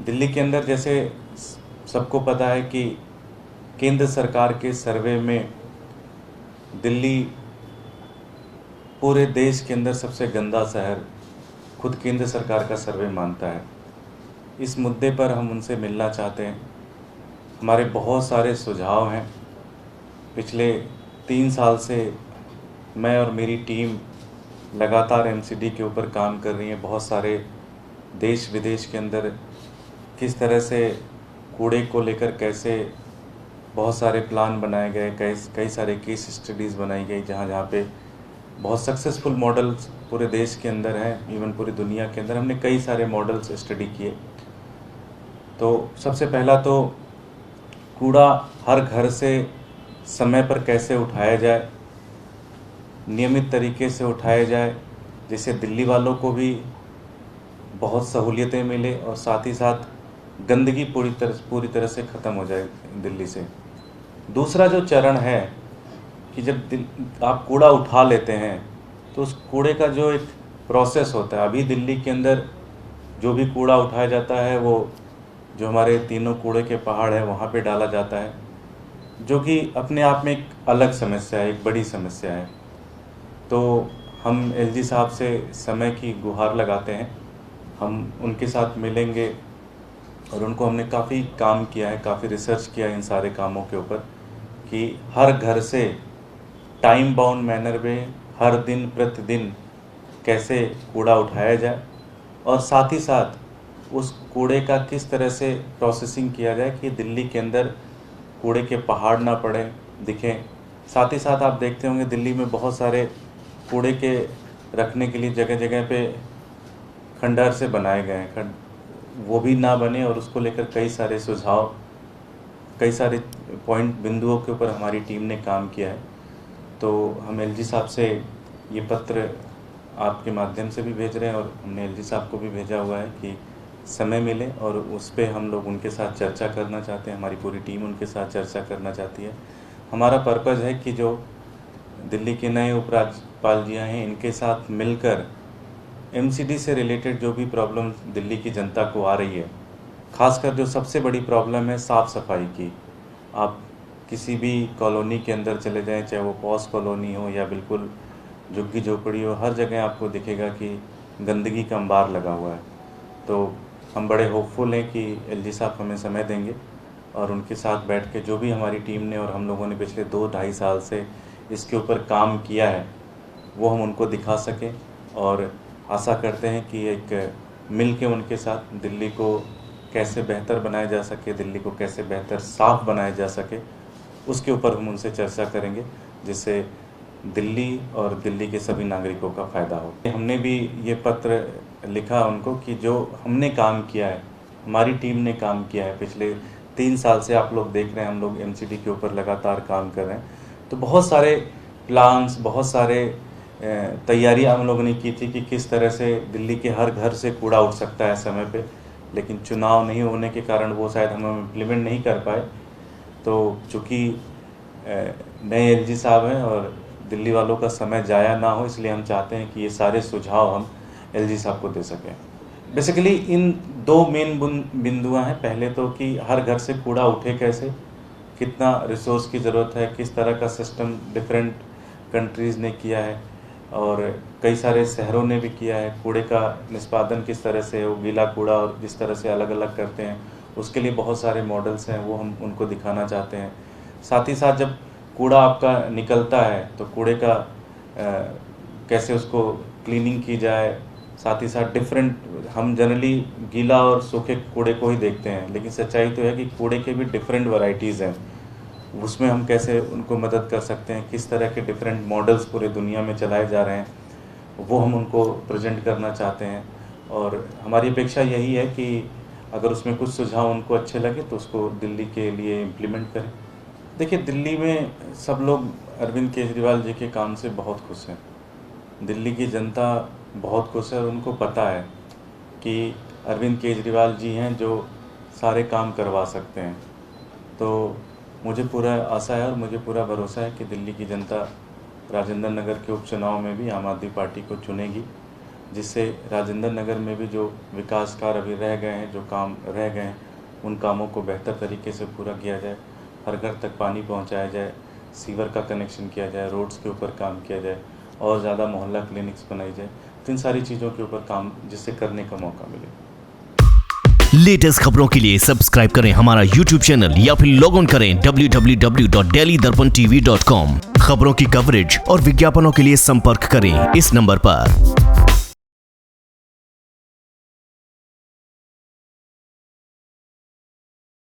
दिल्ली के अंदर जैसे सबको पता है कि केंद्र सरकार के सर्वे में दिल्ली पूरे देश के अंदर सबसे गंदा शहर खुद केंद्र सरकार का सर्वे मानता है। इस मुद्दे पर हम उनसे मिलना चाहते हैं। हमारे बहुत सारे सुझाव हैं। पिछले 3 साल से मैं और मेरी टीम लगातार एमसीडी के ऊपर काम कर रही है। बहुत सारे देश विदेश के अंदर किस तरह से कूड़े को लेकर कैसे बहुत सारे प्लान बनाए गए, कई सारे केस स्टडीज़ बनाई गई जहाँ जहाँ पे बहुत सक्सेसफुल मॉडल्स पूरे देश के अंदर हैं, इवन पूरी दुनिया के अंदर हमने कई सारे मॉडल्स स्टडी किए। तो सबसे पहला तो कूड़ा हर घर से समय पर कैसे उठाया जाए, नियमित तरीके से उठाया जाए, जिससे दिल्ली वालों को भी बहुत सहूलियतें मिले और साथ ही साथ गंदगी पूरी तरह से ख़त्म हो जाए दिल्ली से। दूसरा जो चरण है कि जब आप कूड़ा उठा लेते हैं तो उस कूड़े का जो एक प्रोसेस होता है, अभी दिल्ली के अंदर जो भी कूड़ा उठाया जाता है वो जो हमारे तीनों कूड़े के पहाड़ है वहाँ पे डाला जाता है, जो कि अपने आप में एक अलग समस्या है, एक बड़ी समस्या है। तो हम एलजी साहब से समय की गुहार लगाते हैं, हम उनके साथ मिलेंगे और उनको हमने काफ़ी काम किया है, काफ़ी रिसर्च किया है इन सारे कामों के ऊपर कि हर घर से टाइम बाउंड मैनर में हर दिन प्रतिदिन कैसे कूड़ा उठाया जाए और साथ ही साथ उस कूड़े का किस तरह से प्रोसेसिंग किया जाए कि दिल्ली के अंदर कूड़े के पहाड़ ना पड़े दिखें। साथ ही साथ आप देखते होंगे दिल्ली में बहुत सारे कूड़े के रखने के लिए जगह जगह पे खंडहर से बनाए गए हैं, वो भी ना बने और उसको लेकर कई सारे सुझाव, कई सारे पॉइंट बिंदुओं के ऊपर हमारी टीम ने काम किया है। तो हम एलजी साहब से ये पत्र आपके माध्यम से भी भेज रहे हैं और हमने एलजी साहब को भी भेजा हुआ है कि समय मिले और उस पर हम लोग उनके साथ चर्चा करना चाहते हैं, हमारी पूरी टीम उनके साथ चर्चा करना चाहती है। हमारा पर्पज़ है कि जो दिल्ली के नए उपराज्यपाल जी हैं इनके साथ मिलकर एमसीडी से रिलेटेड जो भी प्रॉब्लम दिल्ली की जनता को आ रही है, खासकर जो सबसे बड़ी प्रॉब्लम है साफ़ सफाई की। आप किसी भी कॉलोनी के अंदर चले जाएं, चाहे वो पॉस कॉलोनी हो या बिल्कुल झुग्गी झोपड़ी हो, हर जगह आपको दिखेगा कि गंदगी का अंबार लगा हुआ है। तो हम बड़े होपफुल हैं कि एलजी साहब हमें समय देंगे और उनके साथ बैठ के जो भी हमारी टीम ने और हम लोगों ने पिछले 2-2.5 साल से इसके ऊपर काम किया है वो हम उनको दिखा सकें और आशा करते हैं कि एक मिल के उनके साथ दिल्ली को कैसे बेहतर बनाया जा सके, दिल्ली को कैसे बेहतर साफ़ बनाया जा सके, उसके ऊपर हम उनसे चर्चा करेंगे, जिससे दिल्ली और दिल्ली के सभी नागरिकों का फ़ायदा हो। हमने भी ये पत्र लिखा उनको कि जो हमने काम किया है, हमारी टीम ने काम किया है पिछले 3 साल से, आप लोग देख रहे हैं हम लोग एमसीडी के ऊपर लगातार काम कर रहे हैं। तो बहुत सारे प्लान्स, बहुत सारे तैयारियां हम लोगों ने की थी कि किस तरह से दिल्ली के हर घर से कूड़ा उठ सकता है समय पे, लेकिन चुनाव नहीं होने के कारण वो शायद हम इम्प्लीमेंट नहीं कर पाए। तो चूँकि नए एलजी साहब हैं और दिल्ली वालों का समय जाया ना हो, इसलिए हम चाहते हैं कि ये सारे सुझाव हम एलजी साहब को दे सकें। बेसिकली इन 2 मेन बिंदुआं हैं। पहले तो कि हर घर से कूड़ा उठे कैसे, कितना रिसोर्स की ज़रूरत है, किस तरह का सिस्टम डिफरेंट कंट्रीज़ ने किया है और कई सारे शहरों ने भी किया है। कूड़े का निष्पादन किस तरह से हो, गीला कूड़ा और जिस तरह से अलग अलग करते हैं, उसके लिए बहुत सारे मॉडल्स हैं, वो हम उनको दिखाना चाहते हैं। साथ ही साथ जब कूड़ा आपका निकलता है तो कूड़े का कैसे उसको क्लीनिंग की जाए, साथ ही साथ डिफरेंट, हम जनरली गीला और सूखे कूड़े को ही देखते हैं, लेकिन सच्चाई तो है कि कूड़े के भी डिफरेंट वैरायटीज़ हैं। उसमें हम कैसे उनको मदद कर सकते हैं, किस तरह के डिफरेंट मॉडल्स पूरे दुनिया में चलाए जा रहे हैं, वो हम उनको प्रेजेंट करना चाहते हैं। और हमारी अपेक्षा यही है कि अगर उसमें कुछ सुझाव उनको अच्छे लगे तो उसको दिल्ली के लिए इम्प्लीमेंट करें। देखिए, दिल्ली में सब लोग अरविंद केजरीवाल जी के काम से बहुत खुश हैं। दिल्ली की जनता बहुत खुश है और उनको पता है कि अरविंद केजरीवाल जी हैं जो सारे काम करवा सकते हैं। तो मुझे पूरा आशा है और मुझे पूरा भरोसा है कि दिल्ली की जनता राजेंद्र नगर के उपचुनाव में भी आम आदमी पार्टी को चुनेगी जिससे राजेंद्र नगर में भी जो विकास कार्य अभी रह गए हैं, जो काम रह गए हैं, उन कामों को बेहतर तरीके से पूरा किया जाए, हर घर तक पानी पहुंचाया जाए, सीवर का कनेक्शन किया जाए, रोड्स के ऊपर काम किया जाए और ज़्यादा मोहल्ला क्लिनिक्स बनाई जाए। तो इन सारी चीज़ों के ऊपर काम जिससे करने का मौका मिले। लेटेस्ट खबरों के लिए सब्सक्राइब करें हमारा यूट्यूब चैनल या फिर लॉग ऑन करें www.delhidarpantv.com। खबरों की कवरेज और विज्ञापनों के लिए संपर्क करें इस नंबर पर।